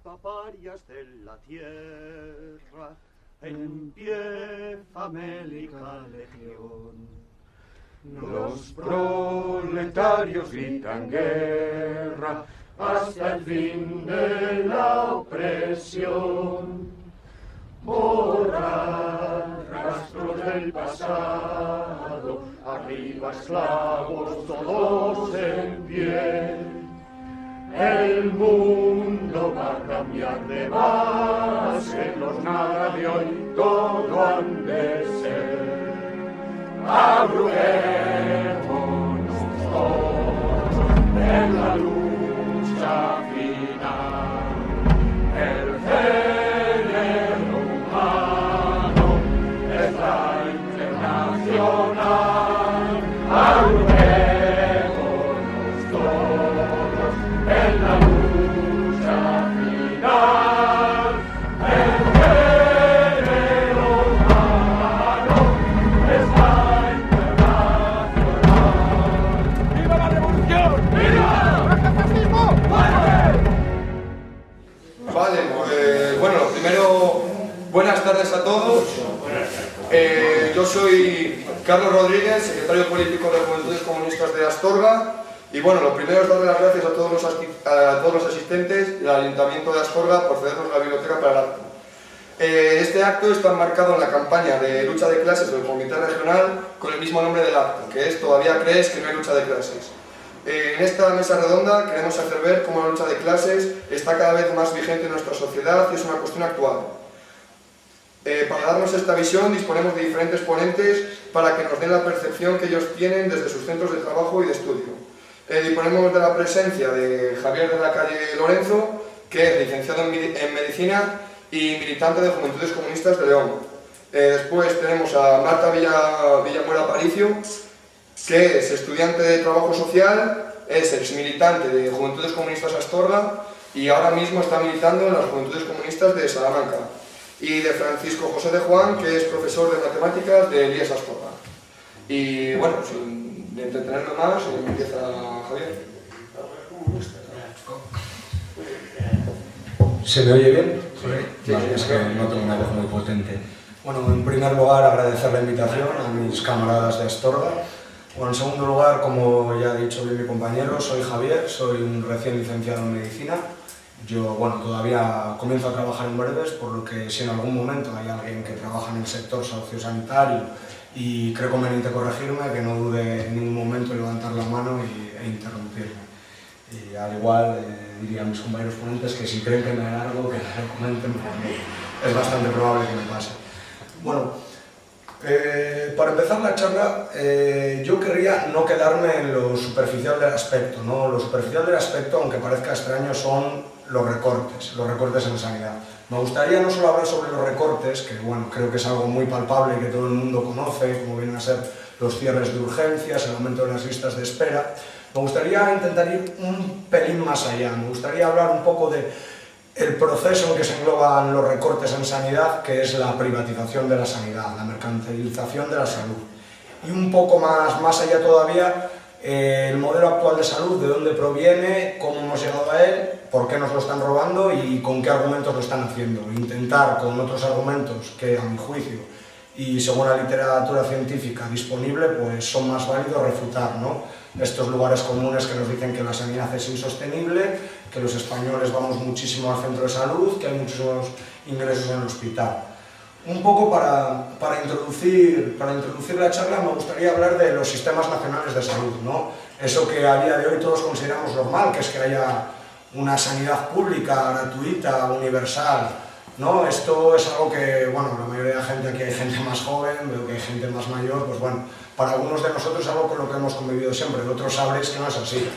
paparias de la tierra, empieza bélica legión. Los proletarios gritan guerra hasta el fin de la opresión. Borrar rastros del pasado, arriba esclavos todos en pie. El mundo va a cambiar de base, los nada de hoy todo han de ser. Arruguémonos todos en la lucha final. El género humano es la internacional. Arruguémonos todos en la lucha final. El género humano es la Vale, pues bueno, primero, buenas tardes a todos. Yo soy Carlos Rodríguez, secretario político de Juventudes Comunistas de Astorga. Y bueno, lo primero es darle las gracias a todos los asistentes del Ayuntamiento de Astorga por cedernos la biblioteca para el acto. Este acto está enmarcado en la campaña de lucha de clases del Comité Regional con el mismo nombre del acto, que es "Todavía crees que no hay lucha de clases". En esta mesa redonda queremos hacer ver cómo la lucha de clases está cada vez más vigente en nuestra sociedad y es una cuestión actual. Para darnos esta visión disponemos de diferentes ponentes para que nos den la percepción que ellos tienen desde sus centros de trabajo y de estudio. Disponemos de la presencia de Javier de la Calle Lorenzo, que es licenciado en Medicina y militante de Juventudes Comunistas de León. Después tenemos a Marta Villamuera Aparicio, que es estudiante de Trabajo Social, es exmilitante de Juventudes Comunistas Astorga y ahora mismo está militando en las Juventudes Comunistas de Salamanca. Y de Francisco José de Juan, que es profesor de Matemáticas de Elías Astorga. Y bueno, sin entretenerme más, empieza Javier. ¿Se me oye bien? Sí. Vale, es que no tengo una voz muy potente. Bueno, en primer lugar agradecer la invitación a mis camaradas de Astorga. Bueno, en segundo lugar, como ya ha dicho bien mi compañero, soy Javier, soy un recién licenciado en Medicina. Yo, bueno, todavía comienzo a trabajar en breves, por lo que si en algún momento hay alguien que trabaja en el sector sociosanitario y cree conveniente corregirme, que no dude en ningún momento en levantar la mano e interrumpirme. Y al igual diría a mis compañeros ponentes que si creen que me alargo, que me lo comenten, porque es bastante probable que me pase. Bueno, para empezar la charla, yo querría no quedarme en lo superficial del aspecto, ¿no? Lo superficial del aspecto, aunque parezca extraño, son los recortes en sanidad. Me gustaría no solo hablar sobre los recortes, que bueno, creo que es algo muy palpable y que todo el mundo conoce, como vienen a ser los cierres de urgencias, el aumento de las listas de espera. Me gustaría intentar ir un pelín más allá, me gustaría hablar un poco de el proceso en que se engloban los recortes en sanidad, que es la privatización de la sanidad, la mercantilización de la salud. Y un poco más allá todavía, el modelo actual de salud, de dónde proviene, cómo hemos llegado a él, por qué nos lo están robando y con qué argumentos lo están haciendo. Intentar con otros argumentos que, a mi juicio, y según la literatura científica disponible, pues son más válidos refutar, ¿no? Estos lugares comunes que nos dicen que la sanidad es insostenible, que los españoles vamos muchísimo al centro de salud, que hay muchísimos ingresos en el hospital. Un poco para introducir la charla me gustaría hablar de los sistemas nacionales de salud, ¿no? Eso que a día de hoy todos consideramos normal, que es que haya una sanidad pública, gratuita, universal, ¿no? Esto es algo que, bueno, la mayoría de la gente, aquí hay gente más joven, veo que hay gente más mayor, pues bueno, para algunos de nosotros es algo con lo que hemos convivido siempre, otros sabréis que no es así.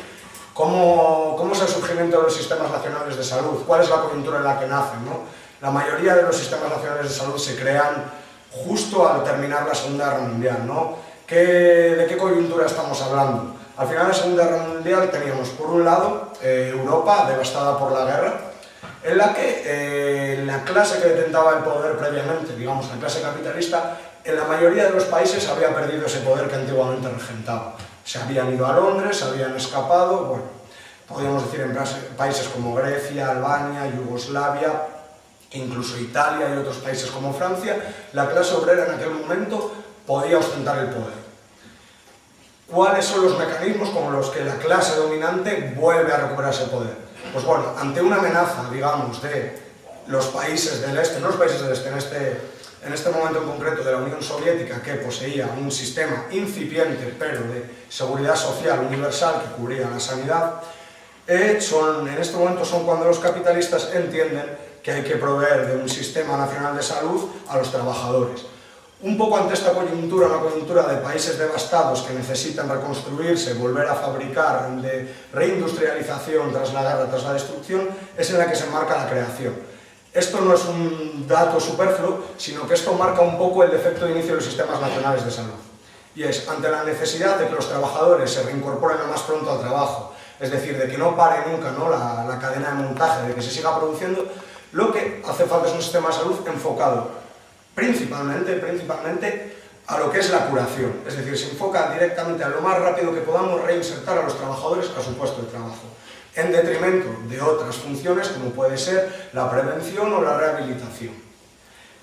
¿Cómo es el surgimiento de los sistemas nacionales de salud? ¿Cuál es la coyuntura en la que nacen, ¿no? La mayoría de los sistemas nacionales de salud se crean justo al terminar la Segunda Guerra Mundial, ¿no? ¿De qué coyuntura estamos hablando? Al final de la Segunda Guerra Mundial teníamos, por un lado, Europa devastada por la guerra, en la que la clase que detentaba el poder previamente, digamos la clase capitalista, en la mayoría de los países había perdido ese poder que antiguamente regentaba. Se habían ido a Londres, se habían escapado, bueno. podríamos decir en países como Grecia, Albania, Yugoslavia, incluso Italia y otros países como Francia, la clase obrera en aquel momento podía ostentar el poder. ¿Cuáles son los mecanismos con los que la clase dominante vuelve a recuperar ese poder? Pues bueno, ante una amenaza, digamos, de los países del este, no los países del este, en este momento en concreto de la Unión Soviética, que poseía un sistema incipiente, pero de seguridad social universal que cubría la sanidad, en este momento son cuando los capitalistas entienden que hay que proveer de un sistema nacional de salud a los trabajadores. Un poco ante esta coyuntura, una coyuntura de países devastados que necesitan reconstruirse, volver a fabricar, de reindustrialización tras la guerra, tras la destrucción, es en la que se marca la creación. Esto no es un dato superfluo, sino que esto marca un poco el defecto de inicio de los sistemas nacionales de salud. Y es, ante la necesidad de que los trabajadores se reincorporen lo más pronto al trabajo, es decir, de que no pare nunca, ¿no?, la cadena de montaje, de que se siga produciendo, lo que hace falta es un sistema de salud enfocado principalmente a lo que es la curación. Es decir, se enfoca directamente a lo más rápido que podamos reinsertar a los trabajadores a su puesto de trabajo, en detrimento de otras funciones como puede ser la prevención o la rehabilitación.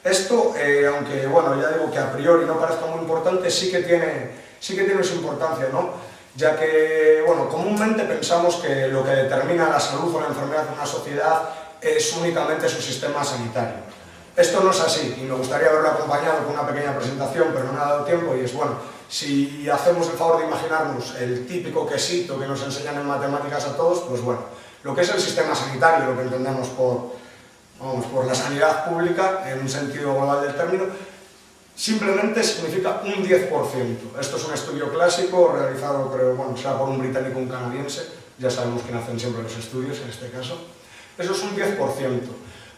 Esto, aunque bueno, ya digo que a priori no parezca muy importante, sí que tiene su importancia, ¿no? Ya que, bueno, comúnmente pensamos que lo que determina la salud o la enfermedad de una sociedad es únicamente su sistema sanitario. Esto no es así, y me gustaría haberlo acompañado con una pequeña presentación, pero no me ha dado tiempo, y es, bueno, si hacemos el favor de imaginarnos el típico quesito que nos enseñan en matemáticas a todos, pues bueno, lo que es el sistema sanitario, lo que entendemos por la sanidad pública, en un sentido global del término, simplemente significa un 10%. Esto es un estudio clásico realizado, creo, bueno, será por un británico y un canadiense, ya sabemos quién hacen siempre los estudios en este caso. Eso es un 10%.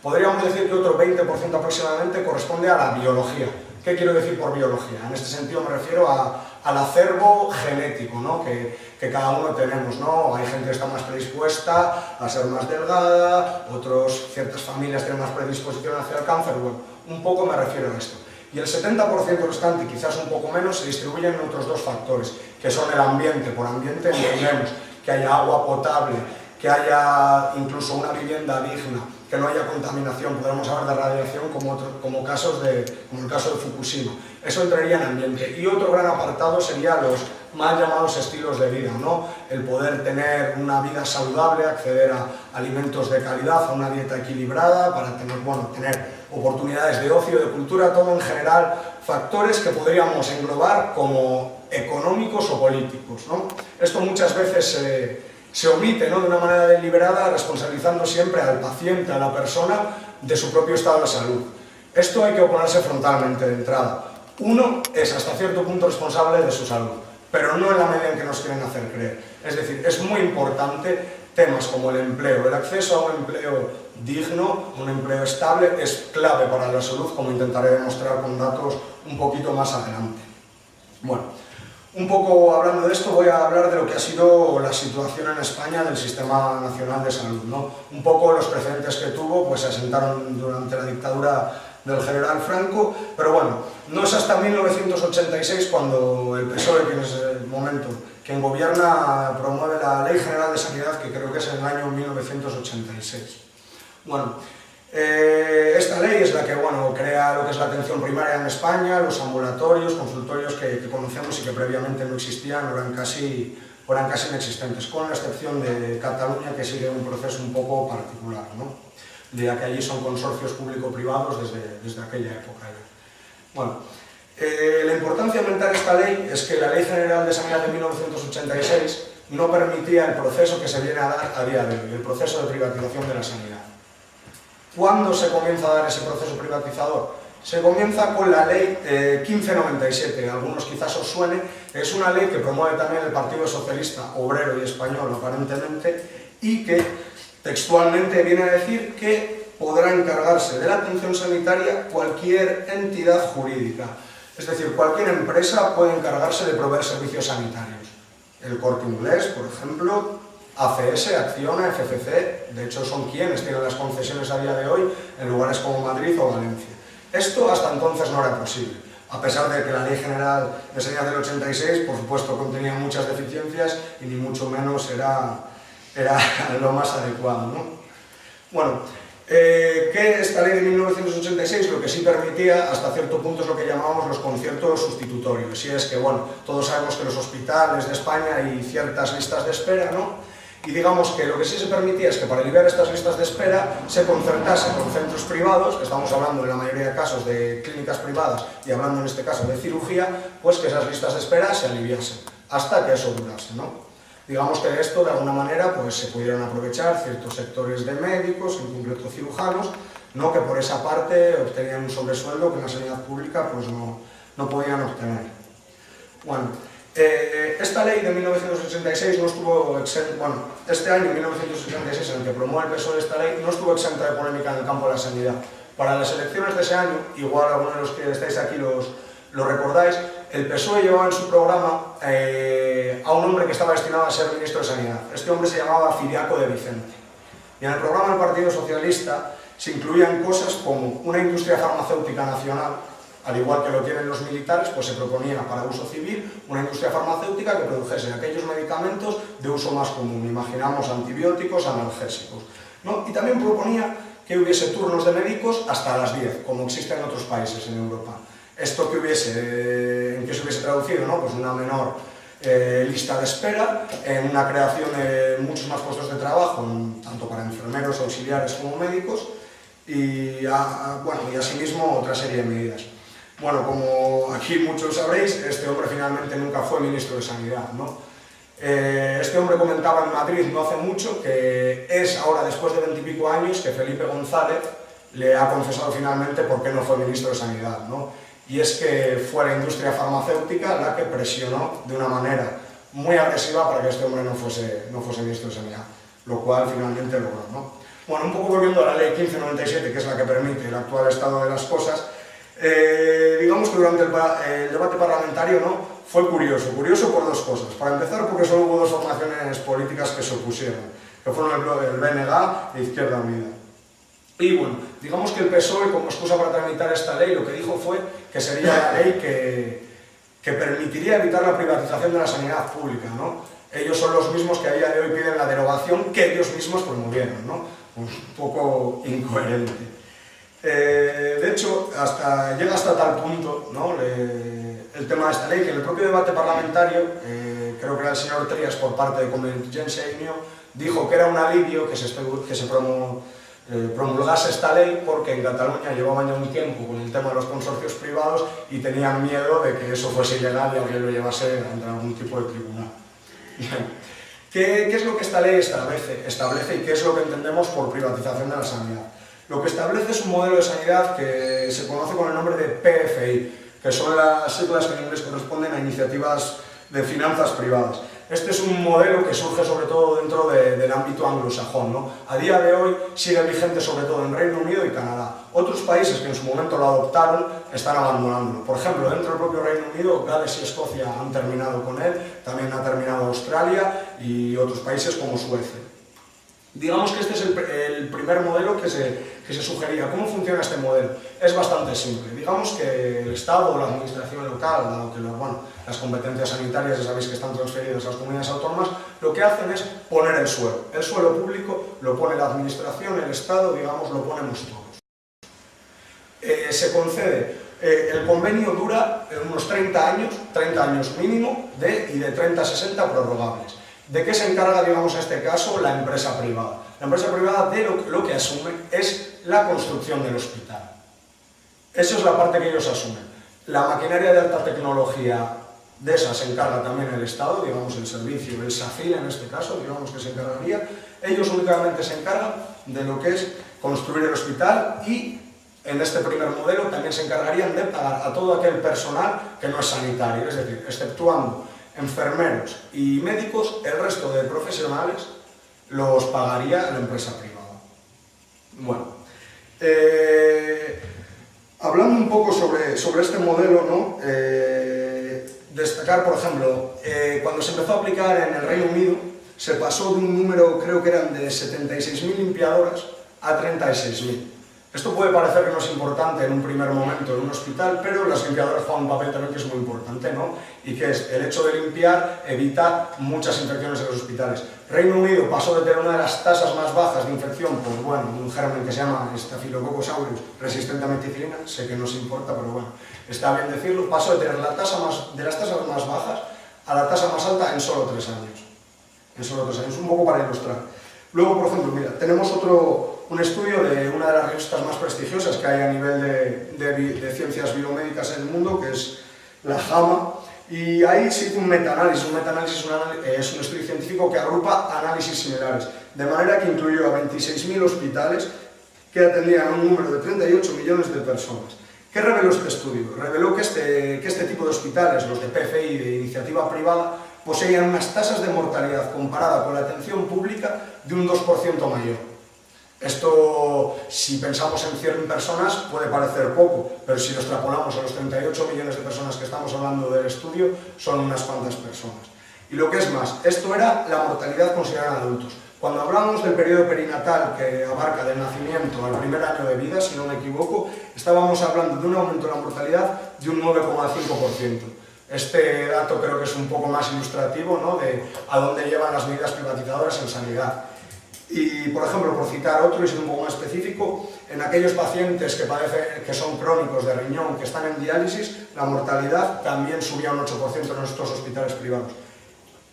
Podríamos decir que otro 20% aproximadamente corresponde a la biología. ¿Qué quiero decir por biología? En este sentido me refiero al acervo genético, ¿no?, que cada uno tenemos, ¿no? Hay gente que está más predispuesta a ser más delgada, ciertas familias tienen más predisposición hacia el cáncer, bueno, un poco me refiero a esto. Y el 70% restante, quizás un poco menos, se distribuye en otros dos factores, que son el ambiente. Por ambiente entendemos que haya agua potable, que haya incluso una vivienda digna, que no haya contaminación, podemos hablar de radiación como el caso de Fukushima. Eso entraría en ambiente. Y otro gran apartado sería los mal llamados estilos de vida, ¿no? El poder tener una vida saludable, acceder a alimentos de calidad, a una dieta equilibrada, para tener oportunidades de ocio, de cultura, todo en general, factores que podríamos englobar como económicos o políticos, ¿no? Esto muchas veces se omite, ¿no?, de una manera deliberada, responsabilizando siempre al paciente, a la persona, de su propio estado de salud. Esto hay que oponerse frontalmente de entrada. Uno es hasta cierto punto responsable de su salud, pero no en la medida en que nos quieren hacer creer. Es decir, es muy importante temas como el empleo. El acceso a un empleo digno, un empleo estable, es clave para la salud, como intentaré demostrar con datos un poquito más adelante. Bueno, un poco hablando de esto, voy a hablar de lo que ha sido la situación en España del Sistema Nacional de Salud, ¿no? Un poco los precedentes que tuvo, pues se asentaron durante la dictadura del general Franco, pero bueno, no es hasta 1986 cuando el PSOE, que en ese momento quien gobierna, promueve la Ley General de Sanidad, que creo que es en el año 1986. Bueno, esta ley es la que, bueno, crea lo que es la atención primaria en España, los ambulatorios, consultorios que conocemos y que previamente no existían, eran casi inexistentes, con la excepción de Cataluña, que sigue un proceso un poco particular, ¿no?, ya que allí son consorcios público-privados desde aquella época. Bueno, la importancia de aumentar esta ley es que la Ley General de Sanidad de 1986 no permitía el proceso que se viene a dar a día de hoy, el proceso de privatización de la sanidad. ¿Cuándo se comienza a dar ese proceso privatizador? Se comienza con la Ley 1597, algunos quizás os suene, es una ley que promueve también el Partido Socialista Obrero y Español, aparentemente, y que textualmente viene a decir que podrá encargarse de la atención sanitaria cualquier entidad jurídica. Es decir, cualquier empresa puede encargarse de proveer servicios sanitarios. El Corte Inglés, por ejemplo, ACS, Acciona, FCC, de hecho son quienes tienen las concesiones a día de hoy en lugares como Madrid o Valencia. Esto hasta entonces no era posible, a pesar de que la Ley General de Sanidad del 86, por supuesto, contenía muchas deficiencias y ni mucho menos era era lo más adecuado, ¿no? Bueno, que esta ley de 1986 lo que sí permitía hasta cierto punto es lo que llamábamos los conciertos sustitutorios, y es que, bueno, todos sabemos que en los hospitales de España hay ciertas listas de espera, ¿no? Y digamos que lo que sí se permitía es que para aliviar estas listas de espera se concertase con centros privados, que estamos hablando en la mayoría de casos de clínicas privadas y hablando en este caso de cirugía, pues que esas listas de espera se aliviasen, hasta que eso durase, ¿no? Digamos que de esto, de alguna manera, pues se pudieron aprovechar ciertos sectores de médicos, en concreto cirujanos, ¿no? Que por esa parte obtenían un sobresueldo que en la sanidad pública pues no podían obtener. Bueno, esta ley de 1986 no estuvo exenta, bueno, este año 1986 en el que promueve el PSOE esta ley no estuvo exenta de polémica en el campo de la sanidad. Para las elecciones de ese año, igual algunos de los que estáis aquí lo recordáis, el PSOE llevaba en su programa a un hombre que estaba destinado a ser ministro de Sanidad. Este hombre se llamaba Ciriaco de Vicente. Y en el programa del Partido Socialista se incluían cosas como una industria farmacéutica nacional, al igual que lo tienen los militares, pues se proponía para uso civil una industria farmacéutica que produjese aquellos medicamentos de uso más común, imaginamos antibióticos, analgésicos, ¿no? Y también proponía que hubiese turnos de médicos hasta las 10, como existe en otros países en Europa. Esto en qué se hubiese traducido, ¿no? Pues una menor lista de espera, en una creación de muchos más puestos de trabajo, tanto para enfermeros, auxiliares como médicos, y asimismo otra serie de medidas. Bueno, como aquí muchos sabréis, este hombre finalmente nunca fue ministro de Sanidad, ¿no? Este hombre comentaba en Madrid no hace mucho que es ahora, después de 20 y pico años, que Felipe González le ha confesado finalmente por qué no fue ministro de Sanidad, ¿no? Y es que fue la industria farmacéutica la que presionó de una manera muy agresiva para que este hombre no fuese ministro de Sanidad, lo cual finalmente logró, ¿no? Bueno, un poco volviendo a la ley 1597, que es la que permite el actual estado de las cosas, digamos que durante el debate parlamentario, ¿no? Fue curioso por dos cosas. Para empezar, porque solo hubo dos formaciones políticas que se opusieron, que fueron el BNG e Izquierda Unida. Y bueno, digamos que el PSOE, como excusa para tramitar esta ley, lo que dijo fue que sería la ley que permitiría evitar la privatización de la sanidad pública, ¿no? Ellos son los mismos que a día de hoy piden la derogación que ellos mismos promovieron, ¿no? Un poco incoherente. De hecho, llega hasta tal punto, ¿no? El tema de esta ley, que en el propio debate parlamentario, creo que era el señor Trias, por parte de Convergencia y Unió, dijo que era un alivio que se promulgase esta ley, porque en Cataluña llevaban ya un tiempo con el tema de los consorcios privados y tenían miedo de que eso fuese ilegal y alguien lo llevase ante algún tipo de tribunal. ¿Qué es lo que esta ley establece y qué es lo que entendemos por privatización de la sanidad? Lo que establece es un modelo de sanidad que se conoce con el nombre de PFI, que son las siglas que en inglés corresponden a iniciativas de finanzas privadas. Este es un modelo que surge sobre todo dentro del ámbito anglosajón, ¿no? A día de hoy sigue vigente sobre todo en Reino Unido y Canadá. Otros países que en su momento lo adoptaron están abandonándolo. Por ejemplo, dentro del propio Reino Unido, Gales y Escocia han terminado con él, también ha terminado Australia y otros países como Suecia. Digamos que este es el primer modelo que se sugería. ¿Cómo funciona este modelo? Es bastante simple. Digamos que el Estado o la administración local, dado que las competencias sanitarias ya sabéis que están transferidas a las comunidades autónomas, lo que hacen es poner el suelo. El suelo público lo pone la administración, el Estado, digamos, lo ponemos todos. Se concede, el convenio dura unos 30 años mínimo, y de 30 a 60 prorrogables. ¿De qué se encarga, digamos, en este caso, la empresa privada? La empresa privada de lo que asume es la construcción del hospital. Esa es la parte que ellos asumen. La maquinaria de alta tecnología de esa se encarga también el Estado, digamos, el servicio, el SACIL en este caso, digamos que se encargaría. Ellos únicamente se encargan de lo que es construir el hospital y, en este primer modelo, también se encargarían de pagar a todo aquel personal que no es sanitario, es decir, exceptuando enfermeros y médicos, el resto de profesionales los pagaría la empresa privada. Bueno, hablando un poco sobre este modelo, ¿no? Destacar, por ejemplo, cuando se empezó a aplicar en el Reino Unido, se pasó de un número, creo que eran de 76.000 limpiadoras a 36.000. Esto puede parecer que no es importante en un primer momento en un hospital, pero las limpiadoras juegan un papel también que es muy importante, ¿no? Y que es el hecho de limpiar evita muchas infecciones en los hospitales. Reino Unido pasó de tener una de las tasas más bajas de infección por, bueno, un germen que se llama Staphylococcus aureus resistente a meticilina, sé que no se importa, pero bueno, está bien decirlo, pasó de tener de las tasas más bajas a la tasa más alta en solo 3 años. En solo 3 años, un poco para ilustrar. Luego, por ejemplo, mira, tenemos un estudio de una de las revistas más prestigiosas que hay a nivel de ciencias biomédicas en el mundo, que es la JAMA, y ahí se hizo un metaanálisis. Un metaanálisis es un estudio científico que agrupa análisis similares, de manera que incluyó a 26.000 hospitales que atendían a un número de 38 millones de personas. ¿Qué reveló este estudio? Reveló que este tipo de hospitales, los de PFI, de iniciativa privada, poseían unas tasas de mortalidad comparada con la atención pública de un 2% mayor. Esto, si pensamos en 100 personas, puede parecer poco, pero si lo extrapolamos a los 38 millones de personas que estamos hablando del estudio, son unas cuantas personas. Y lo que es más, esto era la mortalidad considerada en adultos. Cuando hablamos del periodo perinatal que abarca del nacimiento al primer año de vida, si no me equivoco, estábamos hablando de un aumento de la mortalidad de un 9,5%. Este dato creo que es un poco más ilustrativo, ¿no?, de a dónde llevan las medidas privatizadoras en sanidad. Y, por ejemplo, por citar otro y ser un poco más específico, en aquellos pacientes que son crónicos de riñón, que están en diálisis, la mortalidad también subía un 8% en nuestros hospitales privados.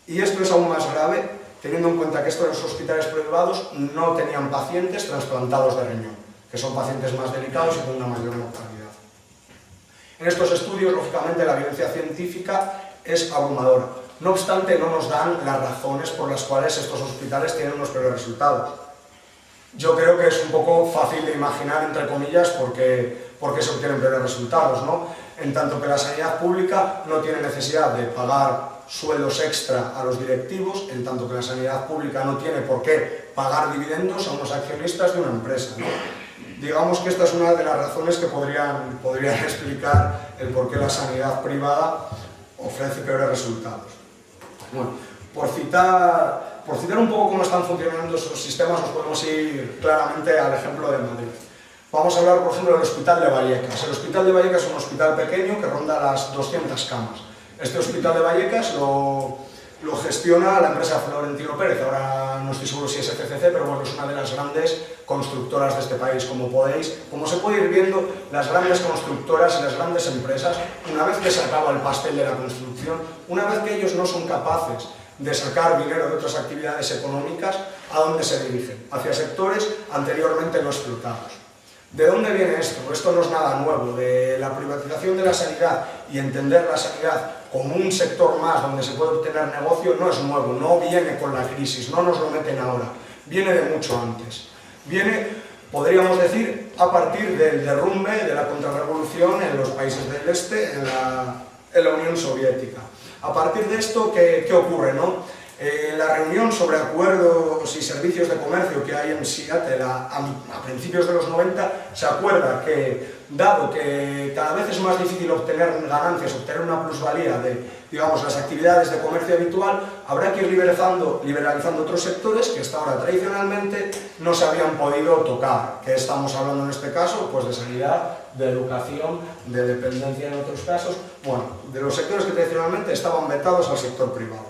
Y esto es aún más grave, teniendo en cuenta que estos hospitales privados no tenían pacientes trasplantados de riñón, que son pacientes más delicados y con una mayor mortalidad. En estos estudios, lógicamente, la evidencia científica es abrumadora. No obstante, no nos dan las razones por las cuales estos hospitales tienen unos peores resultados. Yo creo que es un poco fácil de imaginar, entre comillas, por qué se obtienen peores resultados, ¿no? En tanto que la sanidad pública no tiene necesidad de pagar sueldos extra a los directivos, en tanto que la sanidad pública no tiene por qué pagar dividendos a unos accionistas de una empresa, ¿no? Digamos que esta es una de las razones que podrían explicar el por qué la sanidad privada ofrece peores resultados. Bueno, por citar un poco cómo están funcionando esos sistemas, nos podemos ir claramente al ejemplo de Madrid. Vamos a hablar, por ejemplo, del Hospital de Vallecas. El Hospital de Vallecas es un hospital pequeño que ronda las 200 camas. Este Hospital de Vallecas lo gestiona la empresa Florentino Pérez. Ahora no estoy seguro si es FCC, pero bueno, es una de las grandes constructoras de este país. Como se puede ir viendo, las grandes constructoras y las grandes empresas, una vez que se acaba el pastel de la construcción, una vez que ellos no son capaces de sacar dinero de otras actividades económicas, ¿a dónde se dirigen? Hacia sectores anteriormente no explotados. ¿De dónde viene esto? Esto no es nada nuevo. De la privatización de la sanidad y entender la sanidad como un sector más donde se puede obtener negocio no es nuevo, no viene con la crisis, no nos lo meten ahora, viene de mucho antes. Viene, podríamos decir, a partir del derrumbe de la contrarrevolución en los países del este, en la Unión Soviética. A partir de esto, ¿qué ocurre, no? La reunión sobre acuerdos y servicios de comercio que hay en Seattle a principios de los 90, se acuerda que, dado que cada vez es más difícil obtener ganancias, obtener una plusvalía de, digamos, las actividades de comercio habitual, habrá que ir liberalizando otros sectores que hasta ahora tradicionalmente no se habían podido tocar. ¿Qué estamos hablando en este caso? Pues de sanidad, de educación, de dependencia en otros casos, bueno, de los sectores que tradicionalmente estaban vetados al sector privado.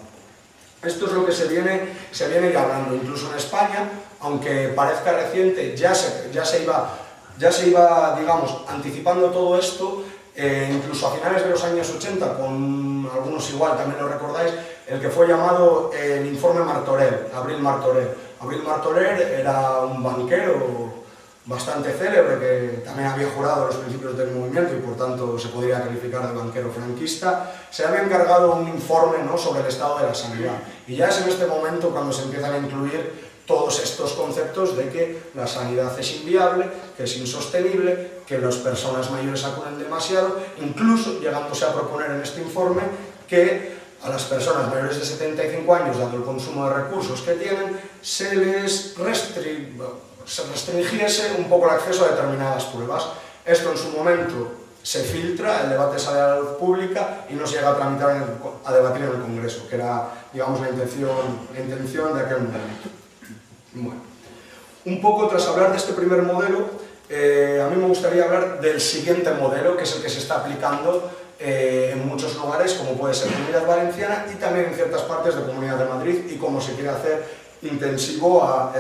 Esto es lo que se viene hablando, incluso en España, aunque parezca reciente, ya se iba, digamos, anticipando todo esto, incluso a finales de los años 80, con algunos igual, también lo recordáis, el que fue llamado el informe Martorell, Abril Martorell. Abril Martorell era un banquero bastante célebre, que también había jurado los principios del movimiento y por tanto se podría calificar de banquero franquista. Se había encargado un informe, ¿no?, sobre el estado de la sanidad, y ya es en este momento cuando se empiezan a incluir todos estos conceptos de que la sanidad es inviable, que es insostenible, que las personas mayores acuden demasiado, incluso llegándose a proponer en este informe que a las personas mayores de 75 años, dado el consumo de recursos que tienen, se les restringiese un poco el acceso a determinadas pruebas. Esto en su momento se filtra, el debate sale a la luz pública y no se llega a debatir en el Congreso, que era, digamos, la intención de aquel momento. Bueno, un poco tras hablar de este primer modelo, A mí me gustaría hablar del siguiente modelo, que es el que se está aplicando en muchos lugares, como puede ser Comunidad Valenciana y también en ciertas partes de Comunidad de Madrid, y cómo se quiere hacer extensivo a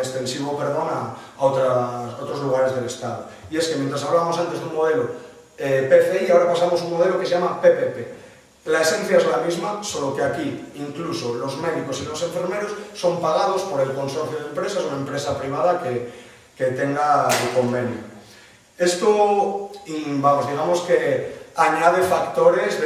otros lugares del Estado. Y es que mientras hablábamos antes de un modelo PCI, ahora pasamos a un modelo que se llama PPP. La esencia es la misma, solo que aquí incluso los médicos y los enfermeros son pagados por el consorcio de empresas, una empresa privada que tenga el convenio. Esto, vamos, digamos que añade factores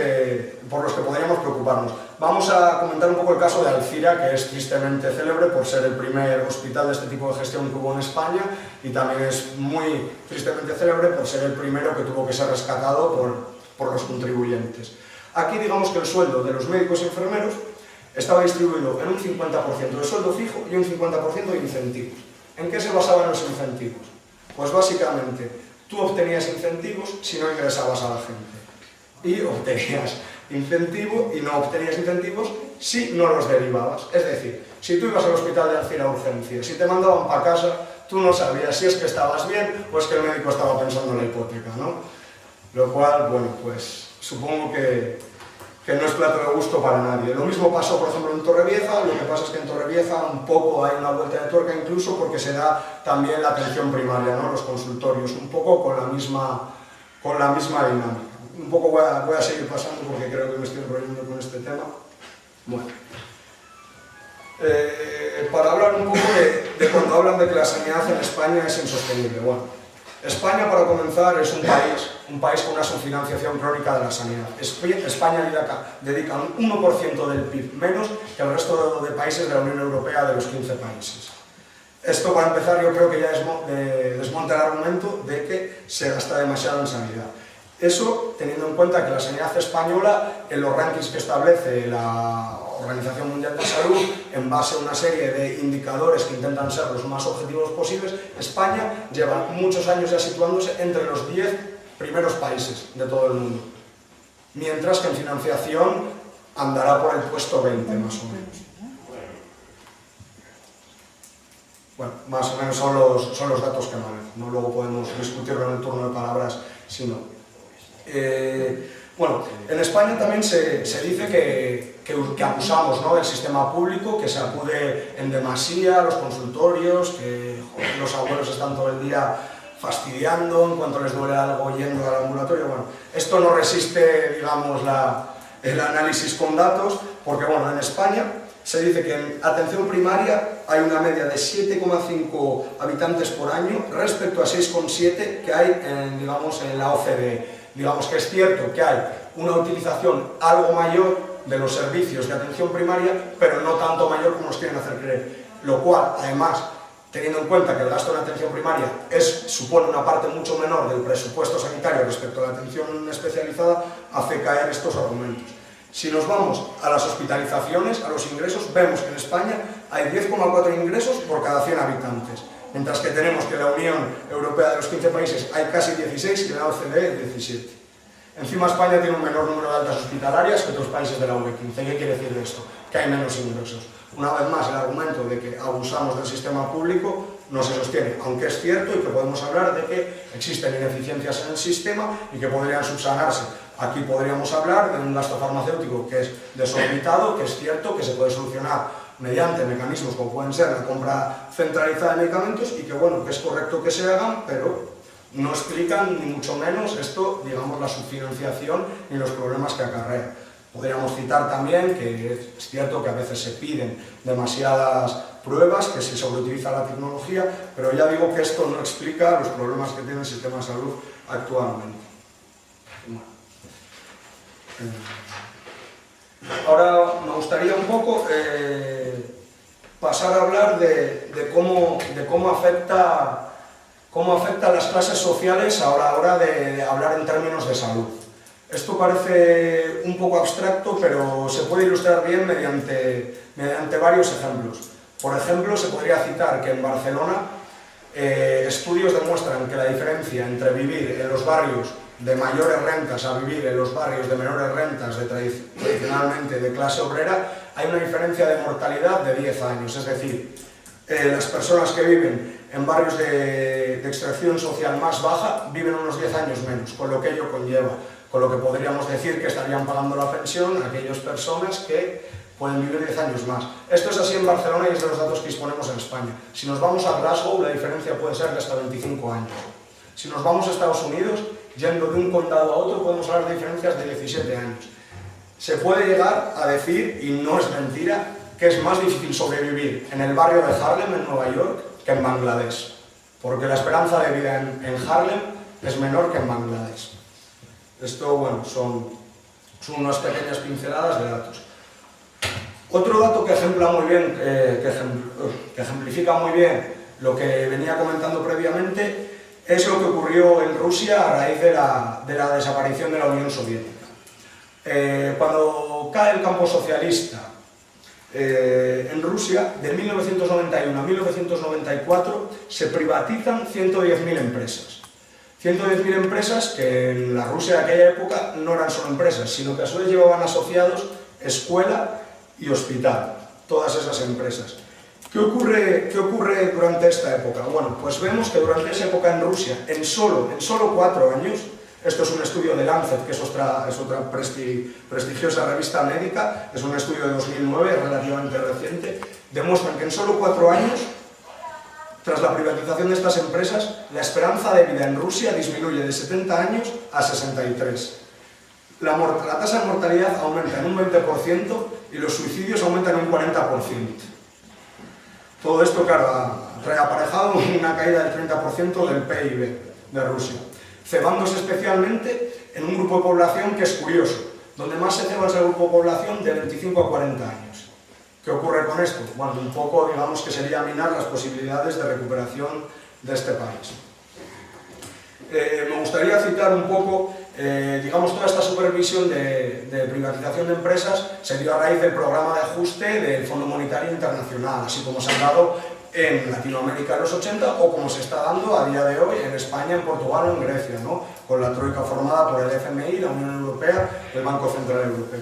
por los que podríamos preocuparnos. Vamos a comentar un poco el caso de Alcira, que es tristemente célebre por ser el primer hospital de este tipo de gestión que hubo en España, y también es muy tristemente célebre por ser el primero que tuvo que ser rescatado por los contribuyentes. Aquí digamos que el sueldo de los médicos y enfermeros estaba distribuido en un 50% de sueldo fijo y un 50% de incentivos. ¿En qué se basaban los incentivos? Pues básicamente tú obtenías incentivos si no ingresabas a la gente, y obtenías incentivo y no obtenías incentivos si no los derivabas. Es decir, si tú ibas al hospital de Alcira a urgencia, si te mandaban para casa, tú no sabías si es que estabas bien o es que el médico estaba pensando en la hipoteca, ¿no? Lo cual, bueno, pues supongo que no es plato de gusto para nadie. Lo mismo pasó, por ejemplo, en Torrevieja. Lo que pasa es que en Torrevieja un poco hay una vuelta de tuerca, incluso porque se da también la atención primaria, ¿no? Los consultorios, un poco con la misma dinámica. Un poco voy a seguir pasando porque creo que me estoy enrollando con este tema. Bueno, para hablar un poco de cuando hablan de que la sanidad en España es insostenible. Bueno, España, para comenzar, es un país con una subfinanciación crónica de la sanidad. España dedica un 1% del PIB menos que el resto de países de la Unión Europea, de los 15 países. Esto, para empezar, yo creo que ya desmonta el argumento de que se gasta demasiado en sanidad. Eso teniendo en cuenta que la sanidad española, en los rankings que establece la Organización Mundial de Salud, en base a una serie de indicadores que intentan ser los más objetivos posibles, España lleva muchos años ya situándose entre los 10 primeros países de todo el mundo, mientras que en financiación andará por el puesto 20 más o menos. Bueno, más o menos son los datos que manejo, ¿no? Luego podemos discutirlo en el turno de palabras si no. Bueno, en España también se dice que abusamos, ¿no?, del sistema público, que se acude en demasía a los consultorios, que los abuelos están todo el día fastidiando en cuanto les duele algo yendo al ambulatorio. Bueno, esto no resiste, digamos, el análisis con datos, porque bueno, en España se dice que en atención primaria hay una media de 7,5 habitantes por año respecto a 6,7 que hay digamos, en la OCDE. Digamos que es cierto que hay una utilización algo mayor de los servicios de atención primaria, pero no tanto mayor como nos quieren hacer creer. Lo cual, además, teniendo en cuenta que el gasto en atención primaria supone una parte mucho menor del presupuesto sanitario respecto a la atención especializada, hace caer estos argumentos. Si nos vamos a las hospitalizaciones, a los ingresos, vemos que en España hay 10,4 ingresos por cada 100 habitantes. Mientras que tenemos que en la Unión Europea de los 15 países hay casi 16 y en la OCDE 17. Encima España tiene un menor número de altas hospitalarias que otros países de la UE15. ¿Qué quiere decir esto? Que hay menos ingresos. Una vez más, el argumento de que abusamos del sistema público no se sostiene, aunque es cierto y que podemos hablar de que existen ineficiencias en el sistema y que podrían subsanarse. Aquí podríamos hablar de un gasto farmacéutico que es desorbitado, que es cierto, que se puede solucionar mediante mecanismos como pueden ser la compra centralizada de medicamentos y que bueno, que es correcto que se hagan, pero no explican ni mucho menos esto, digamos, la subfinanciación ni los problemas que acarrea. Podríamos citar también que es cierto que a veces se piden demasiadas pruebas, que se sobreutiliza la tecnología, pero ya digo que esto no explica los problemas que tiene el sistema de salud actualmente. Ahora me gustaría un poco pasar a hablar de cómo afecta a las clases sociales a la hora de hablar en términos de salud. Esto parece un poco abstracto, pero se puede ilustrar bien mediante varios ejemplos. Por ejemplo, se podría citar que en Barcelona estudios demuestran que la diferencia entre vivir en los barrios de mayores rentas a vivir en los barrios de menores rentas, tradicionalmente de clase obrera, hay una diferencia de mortalidad de 10 años. Es decir, las personas que viven en barrios de extracción social más baja viven unos 10 años menos, con lo que ello conlleva, con lo que podríamos decir que estarían pagando la pensión a aquellas personas que pueden vivir 10 años más. Esto es así en Barcelona y es de los datos que disponemos en España. Si nos vamos a Glasgow, la diferencia puede ser de hasta 25 años. Si nos vamos a Estados Unidos, yendo de un condado a otro, podemos hablar de diferencias de 17 años. Se puede llegar a decir, y no es mentira, que es más difícil sobrevivir en el barrio de Harlem, en Nueva York, que en Bangladesh. Porque la esperanza de vida en Harlem es menor que en Bangladesh. Esto, bueno, son unas pequeñas pinceladas de datos. Otro dato que ejemplifica muy bien lo que venía comentando previamente es lo que ocurrió en Rusia a raíz de la desaparición de la Unión Soviética. Cuando cae el campo socialista en Rusia, de 1991 a 1994 se privatizan 110.000 empresas. 110.000 empresas que en la Rusia de aquella época no eran solo empresas, sino que a su vez llevaban asociados escuela y hospital, todas esas empresas. ¿Qué ocurre durante esta época? Bueno, pues vemos que durante esa época en Rusia, en solo 4 años, esto es un estudio de Lancet, que es otra prestigiosa revista médica, es un estudio de 2009, relativamente reciente, demuestran que en solo 4 años, tras la privatización de estas empresas, la esperanza de vida en Rusia disminuye de 70 años a 63. La tasa de mortalidad aumenta en un 20% y los suicidios aumentan en un 40%. Todo esto, claro, ha aparejado una caída del 30% del PIB de Rusia, cebándose especialmente en un grupo de población que es curioso. Donde más se ceba es el grupo de población de 25 a 40 años. ¿Qué ocurre con esto? Bueno, un poco, digamos que sería minar las posibilidades de recuperación de este país. Me gustaría citar un poco, digamos, toda esta supervisión de privatización de empresas se dio a raíz del programa de ajuste del Fondo Monetario Internacional, así como se ha dado en Latinoamérica en los 80 o como se está dando a día de hoy en España, en Portugal o en Grecia, ¿no? Con la troika formada por el FMI, la Unión Europea y el Banco Central Europeo.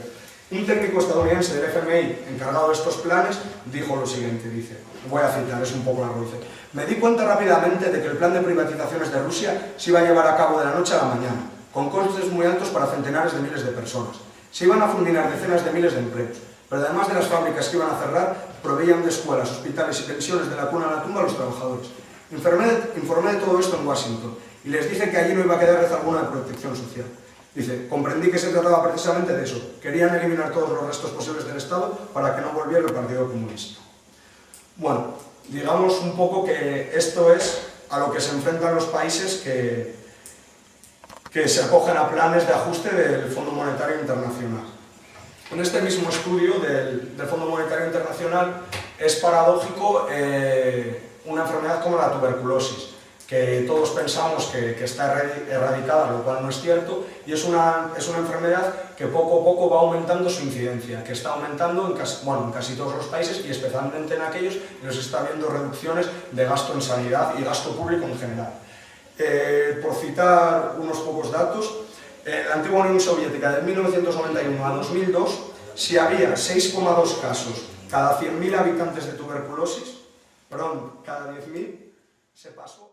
Un técnico estadounidense del FMI encargado de estos planes dijo lo siguiente, dice, voy a citar, es un poco largo, dice: me di cuenta rápidamente de que el plan de privatizaciones de Rusia se iba a llevar a cabo de la noche a la mañana, con costes muy altos para centenares de miles de personas. Se iban a fulminar decenas de miles de empleos, pero además de las fábricas que iban a cerrar, proveían de escuelas, hospitales y pensiones de la cuna a la tumba a los trabajadores. Informé de todo esto en Washington y les dije que allí no iba a quedar red alguna de protección social. Dice, comprendí que se trataba precisamente de eso. Querían eliminar todos los restos posibles del Estado para que no volviera el Partido Comunista. Bueno, digamos un poco que esto es a lo que se enfrentan los países que se acogen a planes de ajuste del Fondo Monetario Internacional. En este mismo estudio del Fondo Monetario Internacional es paradójico una enfermedad como la tuberculosis, que todos pensamos que está erradicada, lo cual no es cierto, y es una enfermedad que poco a poco va aumentando su incidencia, que está aumentando en casi todos los países y especialmente en aquellos en los que está habiendo reducciones de gasto en sanidad y gasto público en general. Por citar unos pocos datos, en la antigua Unión Soviética de 1991 a 2002, si había 6,2 casos cada 100.000 habitantes de tuberculosis, cada 10.000 se pasó